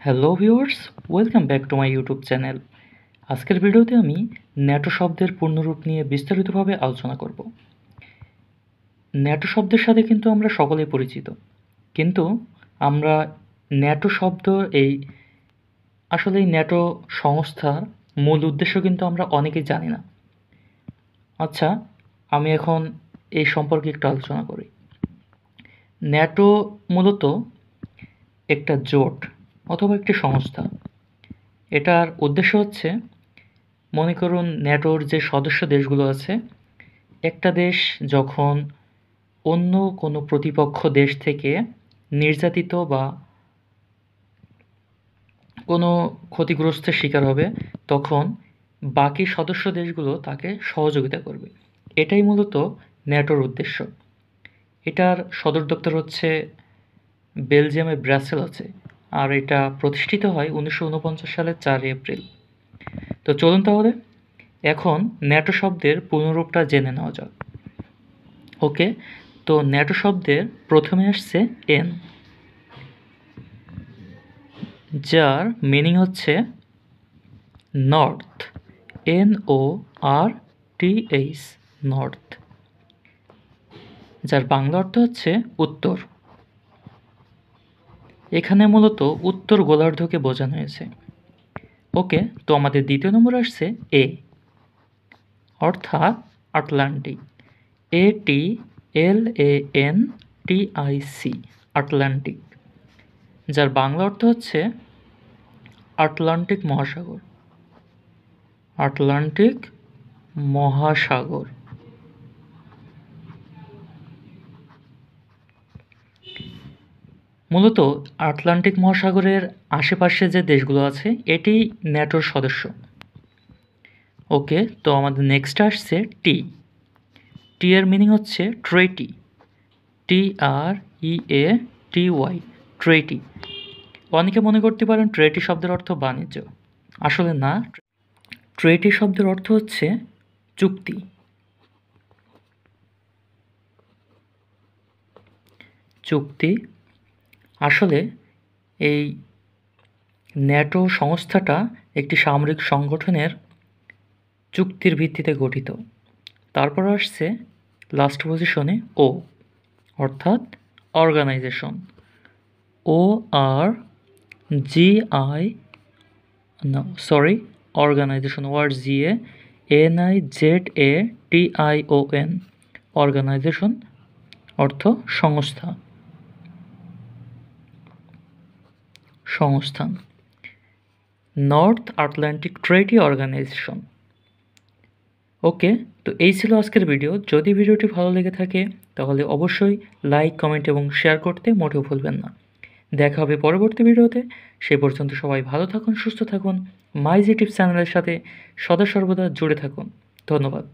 Hello viewers, welcome back to my YouTube channel. আজকের ভিডিওতে আমি ন্যাটো শব্দের পূর্ণরূপ নিয়ে বিস্তারিতভাবে আলোচনা করব। ন্যাটো শব্দের সাথে কিন্তু আমরা সকলেই পরিচিত, কিন্তু আমরা ন্যাটো শব্দ আসলে এই ন্যাটো সংস্থার মূল উদ্দেশ্য কিন্তু আমরা অনেকেই জানি না। আচ্ছা, আমি এখন এই সম্পর্কে একটু আলোচনা করি। ন্যাটো মূলত একটা জোট অথবা একটি সংস্থা। এটার উদ্দেশ্য হচ্ছে, মনে করুন ন্যাটোর যে সদস্য দেশগুলো আছে, একটা দেশ যখন অন্য কোনো প্রতিপক্ষ দেশ থেকে নির্যাতিত বা কোনো ক্ষতিগ্রস্তের শিকার হবে, তখন বাকি সদস্য দেশগুলো তাকে সহযোগিতা করবে। এটাই মূলত ন্যাটোর উদ্দেশ্য। এটার সদর দপ্তর হচ্ছে বেলজিয়ামের ব্রাসেলসে, আর এটা প্রতিষ্ঠিত হয় 1949 সালের 4 এপ্রিল। তো চলুন তাহলে এখন ন্যাটো শব্দের পূর্ণরূপটা জেনে নেওয়া যাক। ওকে, তো ন্যাটো শব্দের প্রথমে আসছে এন, যার মিনিং হচ্ছে নর্থ, NORTH, নর্থ, যার বাংলা অর্থ হচ্ছে উত্তর। এখানে মূলত উত্তর গোলার্ধকে বোঝানো হয়েছে। ওকে, তো আমাদের দ্বিতীয় নম্বর আসছে এ, অর্থাৎ আটলান্টিক, ATLANTIC, আটলান্টিক, যার বাংলা অর্থ হচ্ছে আটলান্টিক মহাসাগর, আটলান্টিক মহাসাগর। মূলত আটলান্টিক মহাসাগরের আশেপাশে যে দেশগুলো আছে, এটি ন্যাটোর সদস্য। ওকে, তো আমাদের নেক্সট আসছে টি। টি এর মিনিং হচ্ছে ট্রেটি, TREATY, ট্রেটি। অনেকে মনে করতে পারেন ট্রেটি শব্দের অর্থ বাণিজ্য। আসলে না, ট্রেটি শব্দের অর্থ হচ্ছে চুক্তি। চুক্তি। আসলে এই ন্যাটো সংস্থাটা একটি সামরিক সংগঠনের চুক্তির ভিত্তিতে গঠিত। তারপর আসছে লাস্ট পজিশনে ও, অর্থাৎ অর্গানাইজেশন, অর্গানাইজেশন, ORGANIZATION, অর্গানাইজেশন অর্থ সংস্থা, সংস্থান। North Atlantic Treaty Organisation. Okay, তো এই ছিল আজকের ভিডিও। যদি ভিডিওটি ভালো লেগে থাকে তাহলে অবশ্যই লাইক, কমেন্ট এবং শেয়ার করতে মোটেও ভুলবেন না। দেখা হবে পরবর্তী ভিডিওতে। সে পর্যন্ত সবাই ভালো থাকুন, সুস্থ থাকুন, মাই জি টিপস চ্যানেলের সাথে সদা সর্বদা জুড়ে থাকুন। ধন্যবাদ।